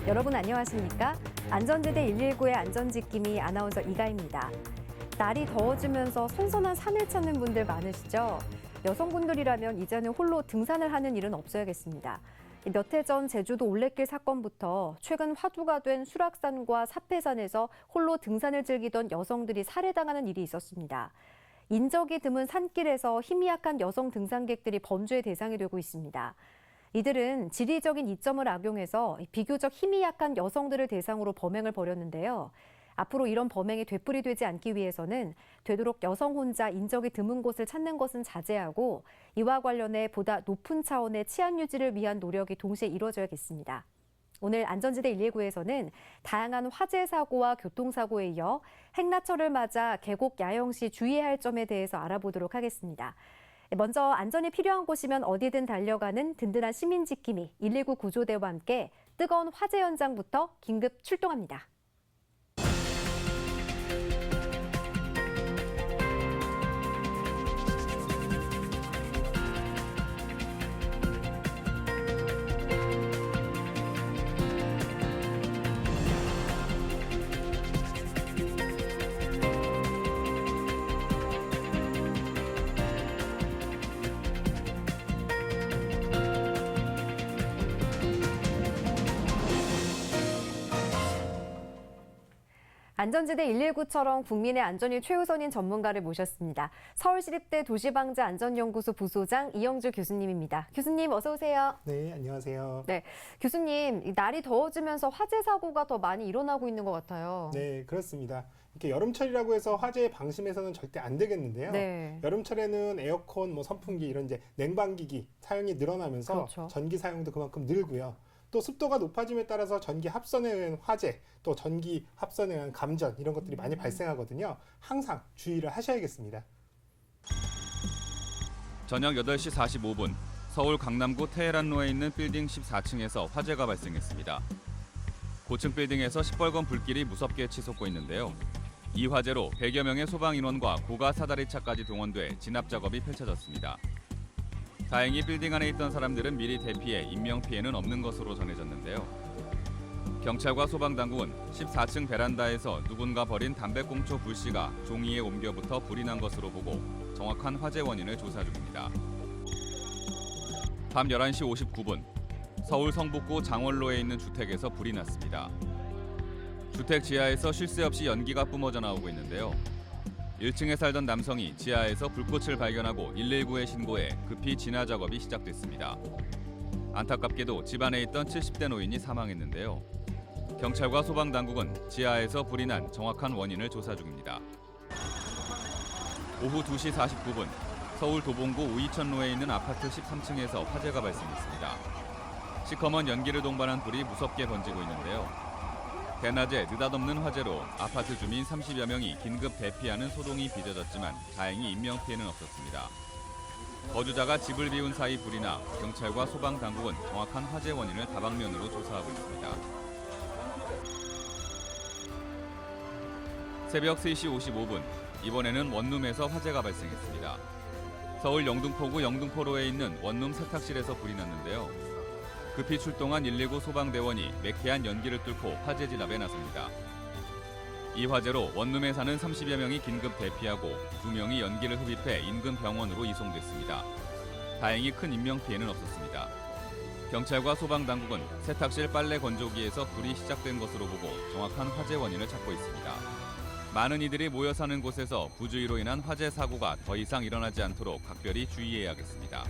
여러분 안녕하십니까? 안전지대 119의 안전지킴이 아나운서 이가입니다. 날이 더워지면서 선선한 산을 찾는 분들 많으시죠? 여성분들이라면 이제는 홀로 등산을 하는 일은 없어야겠습니다. 몇 해 전 제주도 올레길 사건부터 최근 화두가 된 수락산과 사패산에서 홀로 등산을 즐기던 여성들이 살해당하는 일이 있었습니다. 인적이 드문 산길에서 힘이 약한 여성 등산객들이 범죄의 대상이 되고 있습니다. 이들은 지리적인 이점을 악용해서 비교적 힘이 약한 여성들을 대상으로 범행을 벌였는데요. 앞으로 이런 범행이 되풀이되지 않기 위해서는 되도록 여성 혼자 인적이 드문 곳을 찾는 것은 자제하고 이와 관련해 보다 높은 차원의 치안 유지를 위한 노력이 동시에 이루어져야겠습니다. 오늘 안전지대 119에서는 다양한 화재 사고와 교통사고에 이어 행라철을 맞아 계곡 야영 시 주의해야 할 점에 대해서 알아보도록 하겠습니다. 먼저 안전이 필요한 곳이면 어디든 달려가는 든든한 시민 지킴이 119 구조대와 함께 뜨거운 화재 현장부터 긴급 출동합니다. 안전지대 119처럼 국민의 안전이 최우선인 전문가를 모셨습니다. 서울시립대 도시방재안전연구소 부소장 이영주 교수님입니다. 교수님 어서 오세요. 네, 안녕하세요. 네, 교수님 날이 더워지면서 화재 사고가 더 많이 일어나고 있는 것 같아요. 네, 그렇습니다. 이렇게 여름철이라고 해서 화재에 방심해서는 절대 안 되겠는데요. 네. 여름철에는 에어컨, 선풍기 이런 이제 냉방기기 사용이 늘어나면서 그렇죠. 전기 사용도 그만큼 늘고요. 또 습도가 높아짐에 따라서 전기 합선에 의한 화재, 또 전기 합선에 의한 감전 이런 것들이 많이 발생하거든요. 항상 주의를 하셔야겠습니다. 저녁 8시 45분 서울 강남구 테헤란로에 있는 빌딩 14층에서 화재가 발생했습니다. 고층 빌딩에서 시뻘건 불길이 무섭게 치솟고 있는데요. 이 화재로 100여 명의 소방 인원과 고가 사다리차까지 동원돼 진압 작업이 펼쳐졌습니다. 다행히 빌딩 안에 있던 사람들은 미리 대피해 인명피해는 없는 것으로 전해졌는데요. 경찰과 소방당국은 14층 베란다에서 누군가 버린 담배꽁초 불씨가 종이에 옮겨붙어 불이 난 것으로 보고 정확한 화재 원인을 조사 중입니다. 밤 11시 59분 서울 성북구 장원로에 있는 주택에서 불이 났습니다. 주택 지하에서 쉴 새 없이 연기가 뿜어져 나오고 있는데요. 1층에 살던 남성이 지하에서 불꽃을 발견하고 119에 신고해 급히 진화 작업이 시작됐습니다. 안타깝게도 집안에 있던 70대 노인이 사망했는데요. 경찰과 소방당국은 지하에서 불이 난 정확한 원인을 조사 중입니다. 오후 2시 49분 서울 도봉구 우이천로에 있는 아파트 13층에서 화재가 발생했습니다. 시커먼 연기를 동반한 불이 무섭게 번지고 있는데요. 대낮에 느닷없는 화재로 아파트 주민 30여 명이 긴급 대피하는 소동이 빚어졌지만 다행히 인명피해는 없었습니다. 거주자가 집을 비운 사이 불이 나 경찰과 소방당국은 정확한 화재 원인을 다방면으로 조사하고 있습니다. 새벽 3시 55분 이번에는 원룸에서 화재가 발생했습니다. 서울 영등포구 영등포로에 있는 원룸 세탁실에서 불이 났는데요. 급히 출동한 119 소방대원이 매캐한 연기를 뚫고 화재 진압에 나섭니다. 이 화재로 원룸에 사는 30여 명이 긴급 대피하고 2명이 연기를 흡입해 인근 병원으로 이송됐습니다. 다행히 큰 인명피해는 없었습니다. 경찰과 소방당국은 세탁실 빨래 건조기에서 불이 시작된 것으로 보고 정확한 화재 원인을 찾고 있습니다. 많은 이들이 모여 사는 곳에서 부주의로 인한 화재 사고가 더 이상 일어나지 않도록 각별히 주의해야겠습니다.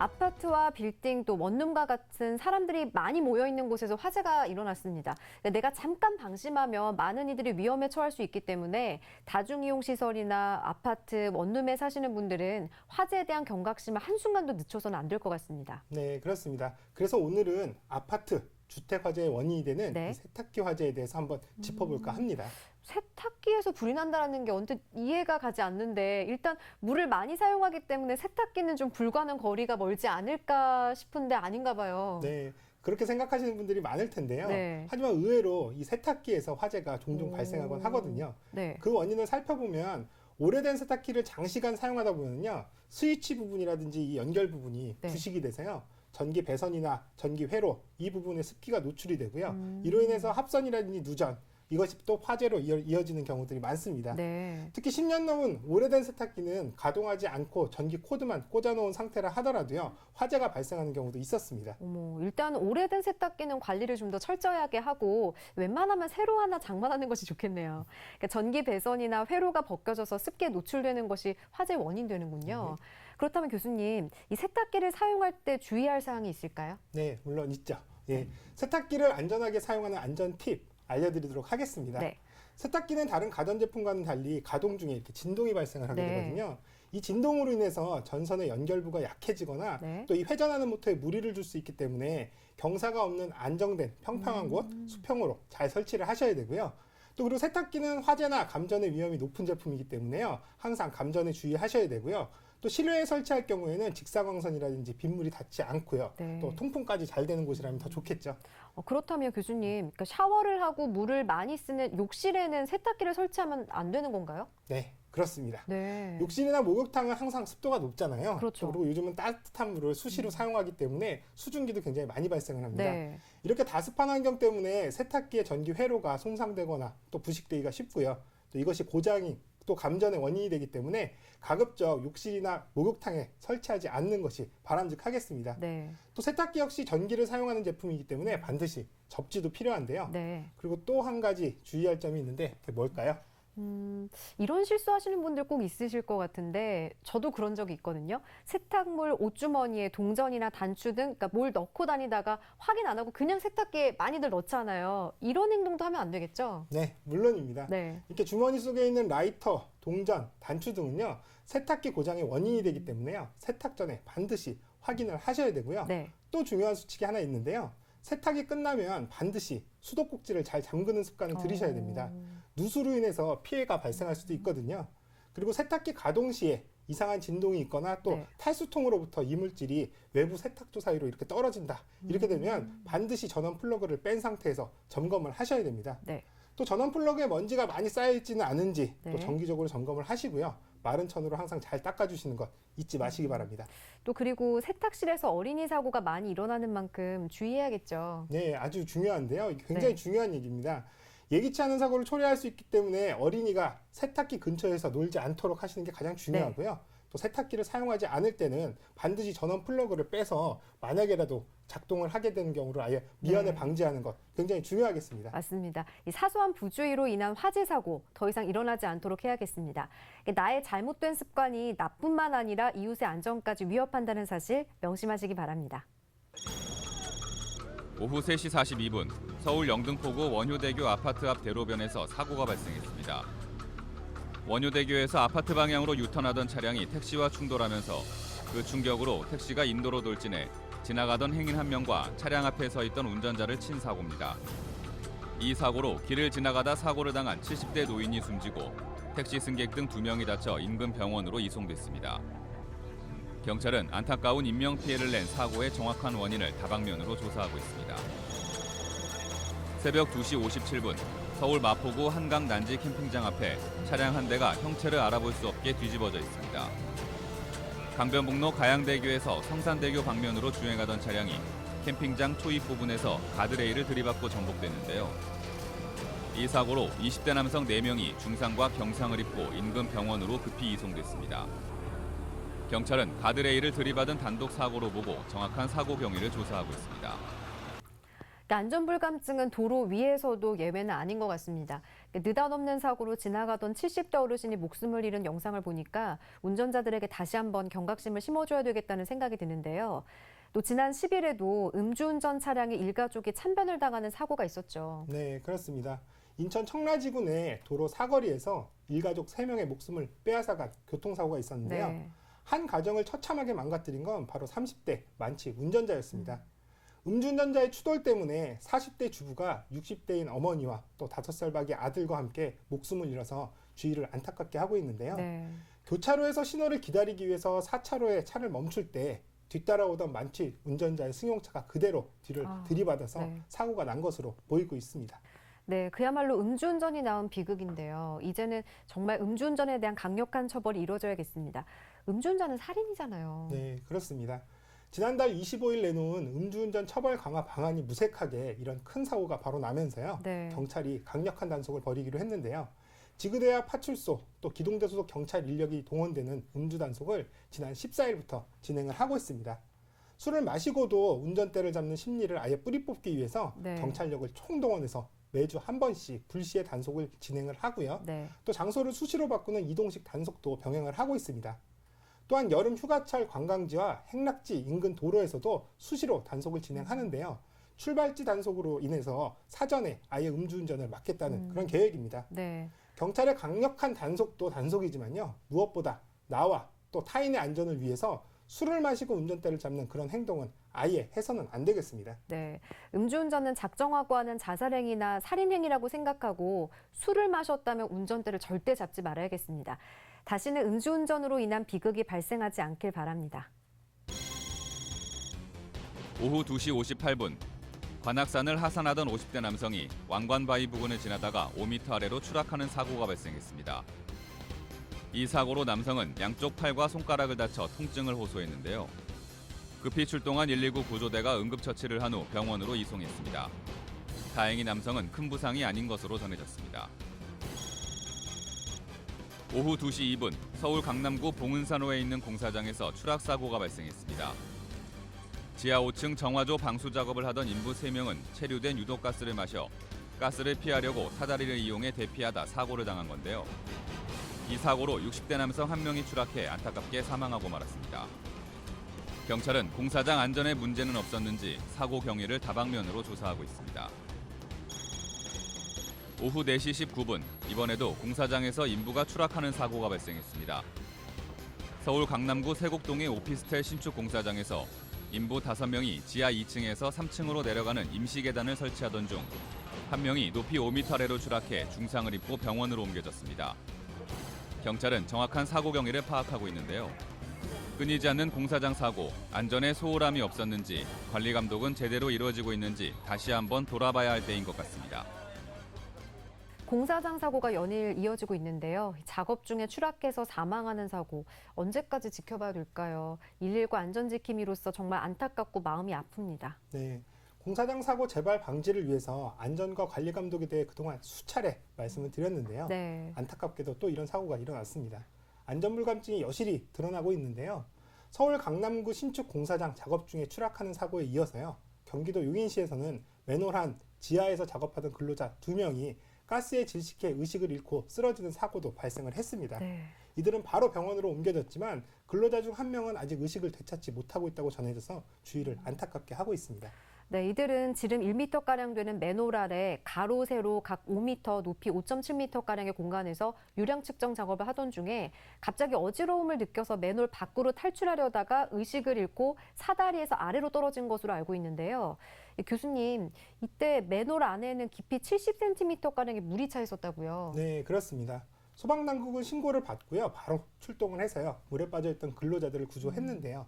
아파트와 빌딩 또 원룸과 같은 사람들이 많이 모여 있는 곳에서 화재가 일어났습니다. 내가 잠깐 방심하면 많은 이들이 위험에 처할 수 있기 때문에 다중이용시설이나 아파트, 원룸에 사시는 분들은 화재에 대한 경각심을 한순간도 늦춰서는 안 될 것 같습니다. 네, 그렇습니다. 그래서 오늘은 아파트, 주택 화재의 원인이 되는 네. 이 세탁기 화재에 대해서 한번 짚어볼까 합니다. 세탁기에서 불이 난다는 게 언뜻 이해가 가지 않는데 일단 물을 많이 사용하기 때문에 세탁기는 좀 불과는 거리가 멀지 않을까 싶은데 아닌가 봐요. 네, 그렇게 생각하시는 분들이 많을 텐데요. 네. 하지만 의외로 이 세탁기에서 화재가 종종 오. 발생하곤 하거든요. 네. 그 원인을 살펴보면 오래된 세탁기를 장시간 사용하다 보면요, 스위치 부분이라든지 이 연결 부분이 네. 부식이 돼서요, 전기 배선이나 전기 회로 이 부분에 습기가 노출이 되고요. 이로 인해서 합선이라든지 누전 이것이 또 화재로 이어지는 경우들이 많습니다. 네. 특히 10년 넘은 오래된 세탁기는 가동하지 않고 전기 코드만 꽂아놓은 상태라 하더라도요. 화재가 발생하는 경우도 있었습니다. 어머, 일단 오래된 세탁기는 관리를 좀 더 철저하게 하고 웬만하면 새로 하나 장만하는 것이 좋겠네요. 그러니까 전기 배선이나 회로가 벗겨져서 습기에 노출되는 것이 화재의 원인 되는군요. 그렇다면 교수님, 이 세탁기를 사용할 때 주의할 사항이 있을까요? 네, 물론 있죠. 예, 세탁기를 안전하게 사용하는 안전 팁 알려드리도록 하겠습니다. 네. 세탁기는 다른 가전제품과는 달리 가동 중에 이렇게 진동이 발생을 하게 네. 되거든요. 이 진동으로 인해서 전선의 연결부가 약해지거나 네. 또 이 회전하는 모터에 무리를 줄 수 있기 때문에 경사가 없는 안정된 평평한 곳, 수평으로 잘 설치를 하셔야 되고요. 또 그리고 세탁기는 화재나 감전의 위험이 높은 제품이기 때문에요. 항상 감전에 주의하셔야 되고요. 또 실외에 설치할 경우에는 직사광선이라든지 빗물이 닿지 않고요. 네. 또 통풍까지 잘 되는 곳이라면 더 좋겠죠. 그렇다면 교수님, 그러니까 샤워를 하고 물을 많이 쓰는 욕실에는 세탁기를 설치하면 안 되는 건가요? 네, 그렇습니다. 네. 욕실이나 목욕탕은 항상 습도가 높잖아요. 그렇죠. 또 그리고 요즘은 따뜻한 물을 수시로 사용하기 때문에 수증기도 굉장히 많이 발생을 합니다. 네. 이렇게 다습한 환경 때문에 세탁기의 전기 회로가 손상되거나 또 부식되기가 쉽고요. 또 이것이 고장이 또 감전의 원인이 되기 때문에 가급적 욕실이나 목욕탕에 설치하지 않는 것이 바람직하겠습니다. 네. 또 세탁기 역시 전기를 사용하는 제품이기 때문에 반드시 접지도 필요한데요. 네. 그리고 또 한 가지 주의할 점이 있는데 그게 뭘까요? 이런 실수하시는 분들 꼭 있으실 것 같은데 저도 그런 적이 있거든요. 세탁물 옷주머니에 동전이나 단추 등 그러니까 뭘 넣고 다니다가 확인 안 하고 그냥 세탁기에 많이들 넣잖아요. 이런 행동도 하면 안 되겠죠? 네, 물론입니다. 네. 이렇게 주머니 속에 있는 라이터, 동전, 단추 등은요. 세탁기 고장의 원인이 되기 때문에요. 세탁 전에 반드시 확인을 하셔야 되고요. 네. 또 중요한 수칙이 하나 있는데요. 세탁이 끝나면 반드시 수도꼭지를 잘 잠그는 습관을 들이셔야 됩니다. 누수로 인해서 피해가 발생할 수도 있거든요. 그리고 세탁기 가동 시에 이상한 진동이 있거나 또 네. 탈수통으로부터 이물질이 외부 세탁조 사이로 이렇게 떨어진다. 이렇게 되면 반드시 전원 플러그를 뺀 상태에서 점검을 하셔야 됩니다. 네. 또 전원 플러그에 먼지가 많이 쌓여 있지는 않은지 네. 또 정기적으로 점검을 하시고요. 마른 천으로 항상 잘 닦아주시는 것 잊지 마시기 바랍니다. 또 그리고 세탁실에서 어린이 사고가 많이 일어나는 만큼 주의해야겠죠. 네, 아주 중요한데요. 굉장히 네. 중요한 얘기입니다. 예기치 않은 사고를 초래할 수 있기 때문에 어린이가 세탁기 근처에서 놀지 않도록 하시는 게 가장 중요하고요. 또 세탁기를 사용하지 않을 때는 반드시 전원 플러그를 빼서 만약에라도 작동을 하게 되는 경우를 아예 미연에 네. 방지하는 것 굉장히 중요하겠습니다. 맞습니다. 이 사소한 부주의로 인한 화재 사고 더 이상 일어나지 않도록 해야겠습니다. 나의 잘못된 습관이 나뿐만 아니라 이웃의 안전까지 위협한다는 사실 명심하시기 바랍니다. 오후 3시 42분 서울 영등포구 원효대교 아파트 앞 대로변에서 사고가 발생했습니다. 원효대교에서 아파트 방향으로 유턴하던 차량이 택시와 충돌하면서 그 충격으로 택시가 인도로 돌진해 지나가던 행인 한 명과 차량 앞에 서 있던 운전자를 친 사고입니다. 이 사고로 길을 지나가다 사고를 당한 70대 노인이 숨지고 택시 승객 등 2명이 다쳐 인근 병원으로 이송됐습니다. 경찰은 안타까운 인명피해를 낸 사고의 정확한 원인을 다방면으로 조사하고 있습니다. 새벽 2시 57분 서울 마포구 한강 난지 캠핑장 앞에 차량 한 대가 형체를 알아볼 수 없게 뒤집어져 있습니다. 강변북로 가양대교에서 성산대교 방면으로 주행하던 차량이 캠핑장 초입 부분에서 가드레일을 들이받고 전복됐는데요. 이 사고로 20대 남성 4명이 중상과 경상을 입고 인근 병원으로 급히 이송됐습니다. 경찰은 가드레일을 들이받은 단독 사고로 보고 정확한 사고 경위를 조사하고 있습니다. 안전불감증은 도로 위에서도 예외는 아닌 것 같습니다. 느닷없는 사고로 지나가던 70대 어르신이 목숨을 잃은 영상을 보니까 운전자들에게 다시 한번 경각심을 심어줘야 되겠다는 생각이 드는데요. 또 지난 10일에도 음주운전 차량의 일가족이 참변을 당하는 사고가 있었죠. 네, 그렇습니다. 인천 청라지구 내 도로 사거리에서 일가족 3명의 목숨을 빼앗아간 교통사고가 있었는데요. 네. 한 가정을 처참하게 망가뜨린 건 바로 30대 만취 운전자였습니다. 음주운전자의 추돌 때문에 40대 주부가 60대인 어머니와 또 5살 밖의 아들과 함께 목숨을 잃어서 주위를 안타깝게 하고 있는데요. 네. 교차로에서 신호를 기다리기 위해서 4차로에 차를 멈출 때 뒤따라오던 만취 운전자의 승용차가 그대로 뒤를 들이받아서 네. 사고가 난 것으로 보이고 있습니다. 네, 그야말로 음주운전이 낳은 비극인데요. 이제는 정말 음주운전에 대한 강력한 처벌이 이루어져야겠습니다. 음주운전은 살인이잖아요. 네, 그렇습니다. 지난달 25일 내놓은 음주운전 처벌 강화 방안이 무색하게 이런 큰 사고가 바로 나면서요. 네. 경찰이 강력한 단속을 벌이기로 했는데요. 지구대와 파출소 또 기동대 소속 경찰 인력이 동원되는 음주 단속을 지난 14일부터 진행을 하고 있습니다. 술을 마시고도 운전대를 잡는 심리를 아예 뿌리 뽑기 위해서 네. 경찰력을 총동원해서 매주 한 번씩 불시에 단속을 진행을 하고요. 네. 또 장소를 수시로 바꾸는 이동식 단속도 병행을 하고 있습니다. 또한 여름 휴가철 관광지와 행락지 인근 도로에서도 수시로 단속을 진행하는데요. 출발지 단속으로 인해서 사전에 아예 음주운전을 막겠다는 그런 계획입니다. 네. 경찰의 강력한 단속도 단속이지만요. 무엇보다 나와 또 타인의 안전을 위해서 술을 마시고 운전대를 잡는 그런 행동은 아예 해서는 안 되겠습니다. 네. 음주운전은 작정하고 하는 자살행위나 살인행위라고 생각하고 술을 마셨다면 운전대를 절대 잡지 말아야겠습니다. 다시는 음주운전으로 인한 비극이 발생하지 않길 바랍니다. 오후 2시 58분 관악산을 하산하던 50대 남성이 왕관바위 부근을 지나다가 5m 아래로 추락하는 사고가 발생했습니다. 이 사고로 남성은 양쪽 팔과 손가락을 다쳐 통증을 호소했는데요. 급히 출동한 119 구조대가 응급처치를 한 후 병원으로 이송했습니다. 다행히 남성은 큰 부상이 아닌 것으로 전해졌습니다. 오후 2시 2분 서울 강남구 봉은산호에 있는 공사장에서 추락사고가 발생했습니다. 지하 5층 정화조 방수 작업을 하던 인부 3명은 체류된 유독가스를 마셔 가스를 피하려고 사다리를 이용해 대피하다 사고를 당한 건데요. 이 사고로 60대 남성 1명이 추락해 안타깝게 사망하고 말았습니다. 경찰은 공사장 안전에 문제는 없었는지 사고 경위를 다방면으로 조사하고 있습니다. 오후 4시 19분 이번에도 공사장에서 인부가 추락하는 사고가 발생했습니다. 서울 강남구 세곡동의 오피스텔 신축 공사장에서 인부 5명이 지하 2층에서 3층으로 내려가는 임시 계단을 설치하던 중 한 명이 높이 5m 아래로 추락해 중상을 입고 병원으로 옮겨졌습니다. 경찰은 정확한 사고 경위를 파악하고 있는데요. 끊이지 않는 공사장 사고, 안전에 소홀함이 없었는지, 관리 감독은 제대로 이루어지고 있는지 다시 한번 돌아봐야 할 때인 것 같습니다. 공사장 사고가 연일 이어지고 있는데요. 작업 중에 추락해서 사망하는 사고 언제까지 지켜봐야 될까요? 119 안전지킴이로서 정말 안타깝고 마음이 아픕니다. 네. 공사장 사고 재발 방지를 위해서 안전과 관리 감독에 대해 그동안 수차례 말씀을 드렸는데요. 네. 안타깝게도 또 이런 사고가 일어났습니다. 안전불감증이 여실히 드러나고 있는데요. 서울 강남구 신축 공사장 작업 중에 추락하는 사고에 이어서요. 경기도 용인시에서는 맨홀한 지하에서 작업하던 근로자 2명이 가스에 질식해 의식을 잃고 쓰러지는 사고도 발생을 했습니다. 네. 이들은 바로 병원으로 옮겨졌지만 근로자 중 1명은 아직 의식을 되찾지 못하고 있다고 전해져서 주의를 안타깝게 하고 있습니다. 네, 이들은 지름 1m가량 되는 맨홀 아래 가로, 세로 각 5m, 높이 5.7m가량의 공간에서 유량 측정 작업을 하던 중에 갑자기 어지러움을 느껴서 맨홀 밖으로 탈출하려다가 의식을 잃고 사다리에서 아래로 떨어진 것으로 알고 있는데요. 교수님, 이때 맨홀 안에는 깊이 70cm가량의 물이 차 있었다고요? 네, 그렇습니다. 소방당국은 신고를 받고요. 바로 출동을 해서요. 물에 빠져있던 근로자들을 구조했는데요.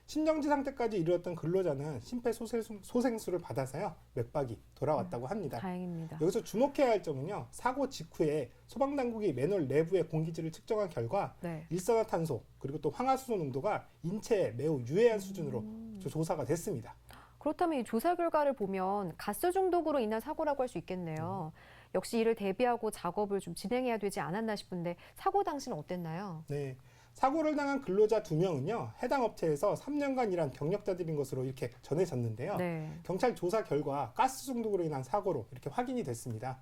신정지 상태까지 이르렀던 근로자는 심폐소생술을 받아서요. 맥박이 돌아왔다고 합니다. 다행입니다. 여기서 주목해야 할 점은요. 사고 직후에 소방당국이 맨홀 내부의 공기질을 측정한 결과 네. 일산화탄소 그리고 또 황화수소 농도가 인체에 매우 유해한 수준으로 조사가 됐습니다. 그렇다면 이 조사 결과를 보면 가스 중독으로 인한 사고라고 할 수 있겠네요. 역시 이를 대비하고 작업을 좀 진행해야 되지 않았나 싶은데 사고 당시는 어땠나요? 네. 사고를 당한 근로자 2명은요. 해당 업체에서 3년간 일한 경력자들인 것으로 이렇게 전해졌는데요. 네. 경찰 조사 결과 가스 중독으로 인한 사고로 이렇게 확인이 됐습니다.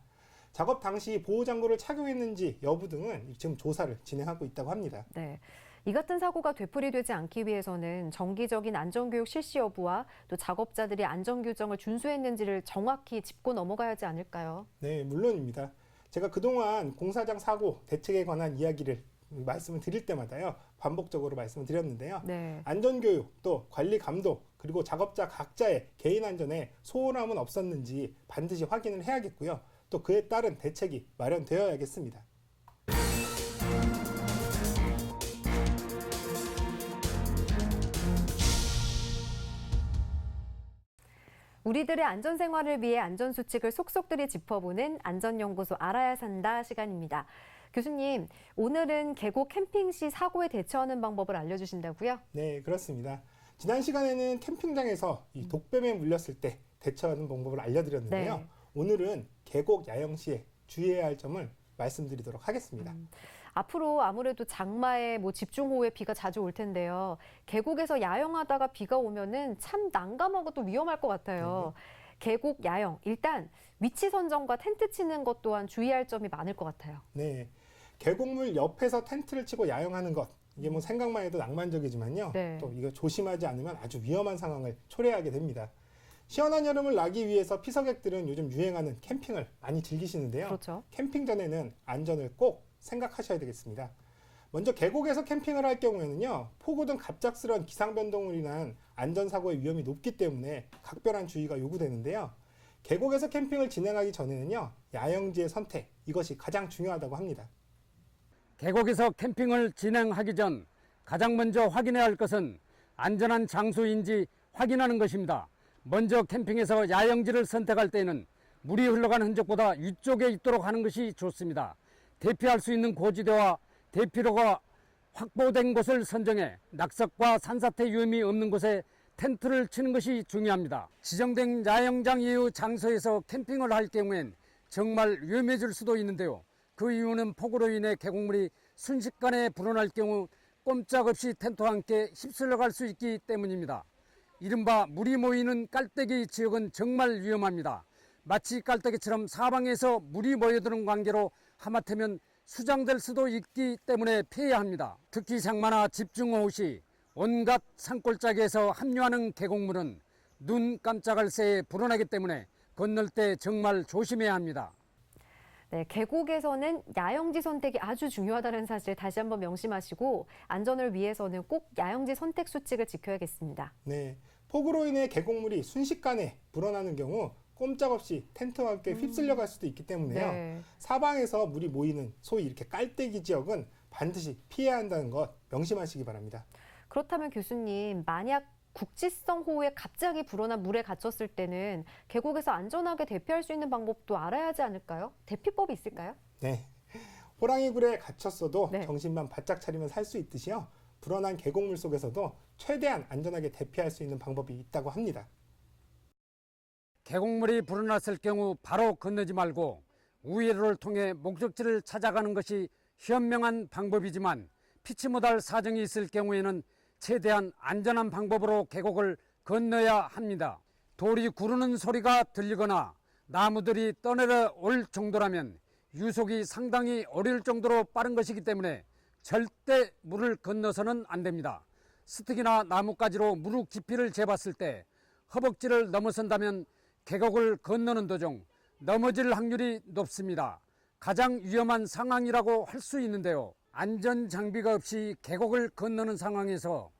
작업 당시 보호장구를 착용했는지 여부 등은 지금 조사를 진행하고 있다고 합니다. 네. 이 같은 사고가 되풀이되지 않기 위해서는 정기적인 안전교육 실시 여부와 또 작업자들이 안전규정을 준수했는지를 정확히 짚고 넘어가야 하지 않을까요? 네, 물론입니다. 제가 그동안 공사장 사고 대책에 관한 이야기를 말씀을 드릴 때마다요. 반복적으로 말씀을 드렸는데요. 네. 안전교육, 또 관리 감독, 그리고 작업자 각자의 개인 안전에 소홀함은 없었는지 반드시 확인을 해야겠고요. 또 그에 따른 대책이 마련되어야겠습니다. 우리들의 안전생활을 위해 안전수칙을 속속들이 짚어보는 안전연구소 알아야 산다 시간입니다. 교수님, 오늘은 계곡 캠핑 시 사고에 대처하는 방법을 알려주신다고요? 네, 그렇습니다. 지난 시간에는 캠핑장에서 이 독뱀에 물렸을 때 대처하는 방법을 알려드렸는데요. 네. 오늘은 계곡 야영 시에 주의해야 할 점을 말씀드리도록 하겠습니다. 앞으로 아무래도 장마에 집중호우에 비가 자주 올 텐데요. 계곡에서 야영하다가 비가 오면은 참 난감하고 또 위험할 것 같아요. 계곡 야영, 일단 위치 선정과 텐트 치는 것 또한 주의할 점이 많을 것 같아요. 네, 계곡물 옆에서 텐트를 치고 야영하는 것, 이게 뭐 생각만 해도 낭만적이지만요. 네. 또 이거 조심하지 않으면 아주 위험한 상황을 초래하게 됩니다. 시원한 여름을 나기 위해서 피서객들은 요즘 유행하는 캠핑을 많이 즐기시는데요. 그렇죠. 캠핑 전에는 안전을 꼭 생각하셔야 되겠습니다. 먼저 계곡에서 캠핑을 할 경우에는요, 폭우 등 갑작스러운 기상 변동으로 인한 안전사고의 위험이 높기 때문에 각별한 주의가 요구되는데요. 계곡에서 캠핑을 진행하기 전에는요, 야영지의 선택, 이것이 가장 중요하다고 합니다. 계곡에서 캠핑을 진행하기 전 가장 먼저 확인해야 할 것은 안전한 장소인지 확인하는 것입니다. 먼저 캠핑에서 야영지를 선택할 때는 물이 흘러가는 흔적보다 위쪽에 있도록 하는 것이 좋습니다. 대피할 수 있는 고지대와 대피로가 확보된 곳을 선정해 낙석과 산사태 위험이 없는 곳에 텐트를 치는 것이 중요합니다. 지정된 야영장 이후 장소에서 캠핑을 할 경우엔 정말 위험해질 수도 있는데요. 그 이유는 폭우로 인해 계곡물이 순식간에 불어날 경우 꼼짝없이 텐트와 함께 휩쓸려 갈 수 있기 때문입니다. 이른바 물이 모이는 깔때기 지역은 정말 위험합니다. 마치 깔때기처럼 사방에서 물이 모여드는 관계로 하마터면 수장될 수도 있기 때문에 피해야 합니다. 특히 장마나 집중호우 시 온갖 산골짜기에서 합류하는 계곡물은 눈 깜짝할 새에 불어나기 때문에 건널 때 정말 조심해야 합니다. 네, 계곡에서는 야영지 선택이 아주 중요하다는 사실 다시 한번 명심하시고 안전을 위해서는 꼭 야영지 선택 수칙을 지켜야겠습니다. 네, 폭우로 인해 계곡물이 순식간에 불어나는 경우 꼼짝없이 텐트와 함께 휩쓸려 갈 수도 있기 때문에요. 네. 사방에서 물이 모이는 소위 이렇게 깔때기 지역은 반드시 피해야 한다는 것 명심하시기 바랍니다. 그렇다면 교수님, 만약 국지성 호우에 갑자기 불어난 물에 갇혔을 때는 계곡에서 안전하게 대피할 수 있는 방법도 알아야 하지 않을까요? 대피법이 있을까요? 네, 호랑이 굴에 갇혔어도 네. 정신만 바짝 차리면 살 수 있듯이요. 불어난 계곡물 속에서도 최대한 안전하게 대피할 수 있는 방법이 있다고 합니다. 계곡물이 불어났을 경우 바로 건너지 말고 우회로를 통해 목적지를 찾아가는 것이 현명한 방법이지만 피치 못할 사정이 있을 경우에는 최대한 안전한 방법으로 계곡을 건너야 합니다. 돌이 구르는 소리가 들리거나 나무들이 떠내려 올 정도라면 유속이 상당히 어려울 정도로 빠른 것이기 때문에 절대 물을 건너서는 안 됩니다. 스틱이나 나뭇가지로 무릎 깊이를 재봤을 때 허벅지를 넘어선다면 계곡을 건너는 도중 넘어질 확률이 높습니다. 가장 위험한 상황이라고 할 수 있는데요. 안전장비가 없이 계곡을 건너는 상황에서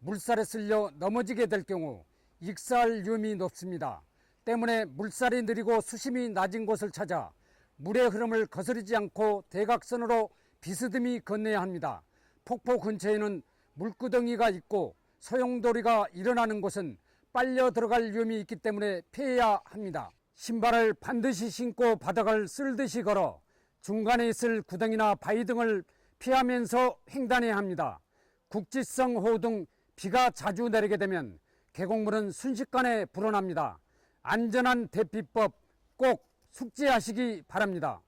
물살에 쓸려 넘어지게 될 경우 익사할 위험이 높습니다. 때문에 물살이 느리고 수심이 낮은 곳을 찾아 물의 흐름을 거스르지 않고 대각선으로 비스듬히 건너야 합니다. 폭포 근처에는 물구덩이가 있고 소용돌이가 일어나는 곳은 빨려 들어갈 위험이 있기 때문에 피해야 합니다. 신발을 반드시 신고 바닥을 쓸듯이 걸어 중간에 있을 구덩이나 바위 등을 피하면서 횡단해야 합니다. 국지성 호우 등 비가 자주 내리게 되면 계곡물은 순식간에 불어납니다. 안전한 대피법 꼭 숙지하시기 바랍니다.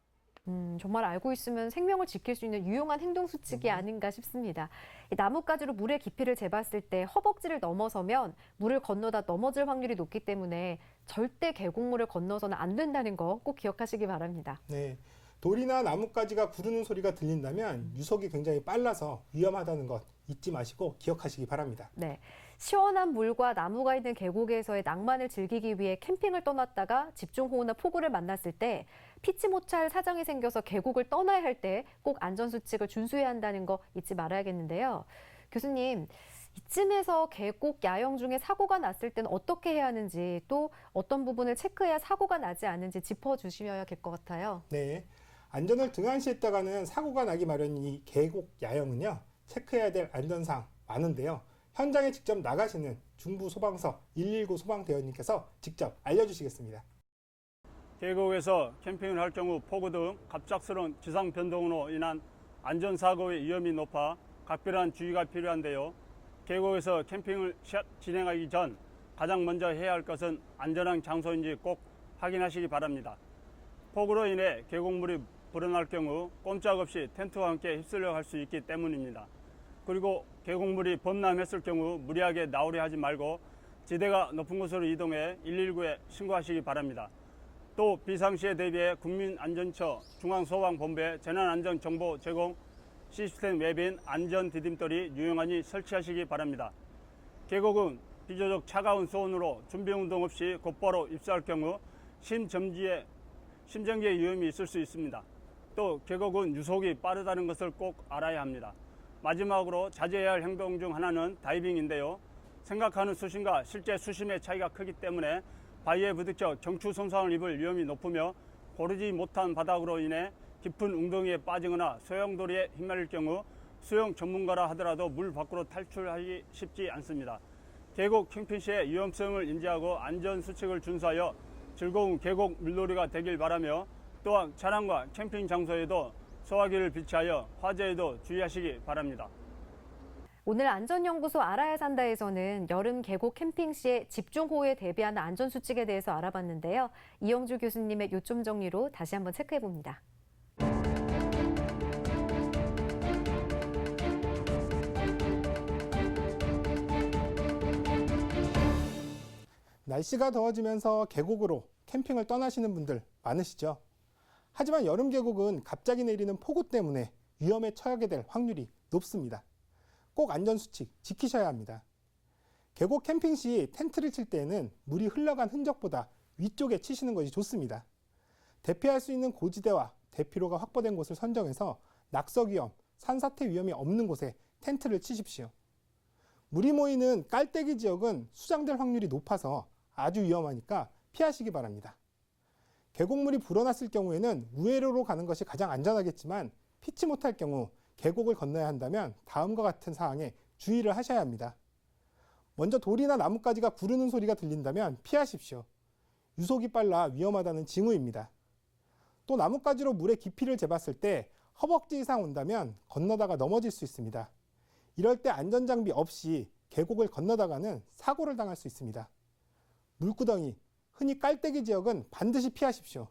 정말 알고 있으면 생명을 지킬 수 있는 유용한 행동 수칙이 아닌가 싶습니다. 이 나뭇가지로 물의 깊이를 재봤을 때 허벅지를 넘어서면 물을 건너다 넘어질 확률이 높기 때문에 절대 계곡물을 건너서는 안 된다는 거 꼭 기억하시기 바랍니다. 네, 돌이나 나뭇가지가 구르는 소리가 들린다면 유속이 굉장히 빨라서 위험하다는 것 잊지 마시고 기억하시기 바랍니다. 네, 시원한 물과 나무가 있는 계곡에서의 낭만을 즐기기 위해 캠핑을 떠났다가 집중호우나 폭우를 만났을 때 피치 못할 사정이 생겨서 계곡을 떠나야 할 때 꼭 안전수칙을 준수해야 한다는 거 잊지 말아야겠는데요. 교수님, 이쯤에서 계곡 야영 중에 사고가 났을 때는 어떻게 해야 하는지 또 어떤 부분을 체크해야 사고가 나지 않는지 짚어주셔야 될 것 같아요. 네, 안전을 등한시했다가는 사고가 나기 마련인 이 계곡 야영은요, 체크해야 될 안전사항 많은데요. 현장에 직접 나가시는 중부소방서 119 소방대원님께서 직접 알려주시겠습니다. 계곡에서 캠핑을 할 경우 폭우 등 갑작스러운 기상 변동으로 인한 안전사고의 위험이 높아 각별한 주의가 필요한데요. 계곡에서 캠핑을 진행하기 전 가장 먼저 해야 할 것은 안전한 장소인지 꼭 확인하시기 바랍니다. 폭우로 인해 계곡물이 불어날 경우 꼼짝없이 텐트와 함께 휩쓸려 갈 수 있기 때문입니다. 그리고 계곡물이 범람했을 경우 무리하게 나오려 하지 말고 지대가 높은 곳으로 이동해 119에 신고하시기 바랍니다. 또 비상시에 대비해 국민안전처 중앙소방본부에 재난안전정보 제공 시스템 웹인 안전디딤돌이 유용하니 설치하시기 바랍니다. 계곡은 비교적 차가운 수온으로 준비운동 없이 곧바로 입수할 경우 심정지의 위험이 있을 수 있습니다. 또 계곡은 유속이 빠르다는 것을 꼭 알아야 합니다. 마지막으로 자제해야 할 행동 중 하나는 다이빙인데요. 생각하는 수심과 실제 수심의 차이가 크기 때문에 바위에 부딪혀 경추 손상을 입을 위험이 높으며 고르지 못한 바닥으로 인해 깊은 웅덩이에 빠지거나 소용돌이에 휘말릴 경우 수영 전문가라 하더라도 물 밖으로 탈출하기 쉽지 않습니다. 계곡 캠핑 시의 위험성을 인지하고 안전 수칙을 준수하여 즐거운 계곡 물놀이가 되길 바라며 또한 차량과 캠핑 장소에도 소화기를 비치하여 화재에도 주의하시기 바랍니다. 오늘 안전연구소 알아야 산다에서는 여름 계곡 캠핑 시에 집중호우에 대비하는 안전수칙에 대해서 알아봤는데요. 이영주 교수님의 요점 정리로 다시 한번 체크해봅니다. 날씨가 더워지면서 계곡으로 캠핑을 떠나시는 분들 많으시죠? 하지만 여름 계곡은 갑자기 내리는 폭우 때문에 위험에 처하게 될 확률이 높습니다. 꼭 안전수칙 지키셔야 합니다. 계곡 캠핑 시 텐트를 칠 때에는 물이 흘러간 흔적보다 위쪽에 치시는 것이 좋습니다. 대피할 수 있는 고지대와 대피로가 확보된 곳을 선정해서 낙석 위험, 산사태 위험이 없는 곳에 텐트를 치십시오. 물이 모이는 깔때기 지역은 수장될 확률이 높아서 아주 위험하니까 피하시기 바랍니다. 계곡물이 불어났을 경우에는 우회로로 가는 것이 가장 안전하겠지만 피치 못할 경우 계곡을 건너야 한다면 다음과 같은 사항에 주의를 하셔야 합니다. 먼저 돌이나 나뭇가지가 구르는 소리가 들린다면 피하십시오. 유속이 빨라 위험하다는 징후입니다. 또 나뭇가지로 물의 깊이를 재봤을 때 허벅지 이상 온다면 건너다가 넘어질 수 있습니다. 이럴 때 안전장비 없이 계곡을 건너다가는 사고를 당할 수 있습니다. 물구덩이, 흔히 깔때기 지역은 반드시 피하십시오.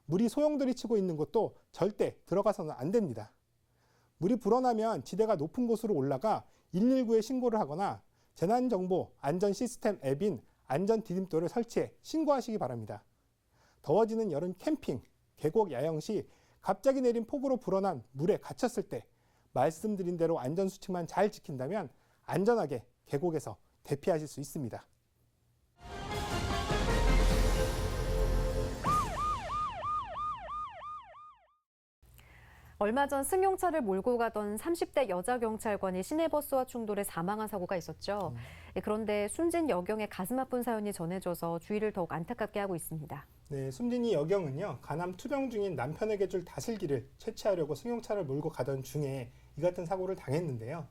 물이 소용돌이 치고 있는 곳도 절대 들어가서는 안 됩니다. 물이 불어나면 지대가 높은 곳으로 올라가 119에 신고를 하거나 재난정보 안전 시스템 앱인 안전디딤돌을 설치해 신고하시기 바랍니다. 더워지는 여름 캠핑, 계곡 야영 시 갑자기 내린 폭우로 불어난 물에 갇혔을 때 말씀드린 대로 안전수칙만 잘 지킨다면 안전하게 계곡에서 대피하실 수 있습니다. 얼마 전 승용차를 몰고 가던 30대 여자 경찰관이 시내버스와 충돌해 사망한 사고가 있었죠. 그런데 숨진 여경의 가슴 아픈 사연이 전해져서 주의를 더욱 안타깝게 하고 있습니다. 네, 숨진 이 여경은요, 간암 투병 중인 남편에게 줄 다슬기를 채취하려고 승용차를 몰고 가던 중에 이 같은 사고를 당했는데요.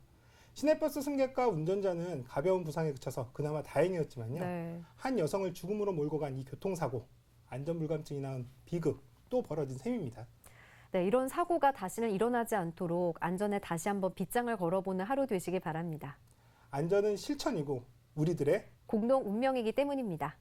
시내버스 승객과 운전자는 가벼운 부상에 그쳐서 그나마 다행이었지만요. 네. 한 여성을 죽음으로 몰고 간 이 교통사고, 안전불감증이 낳은 비극, 또 벌어진 셈입니다. 네, 이런 사고가 다시는 일어나지 않도록 안전에 다시 한번 빗장을 걸어보는 하루 되시기 바랍니다. 안전은 실천이고 우리들의 공동 운명이기 때문입니다.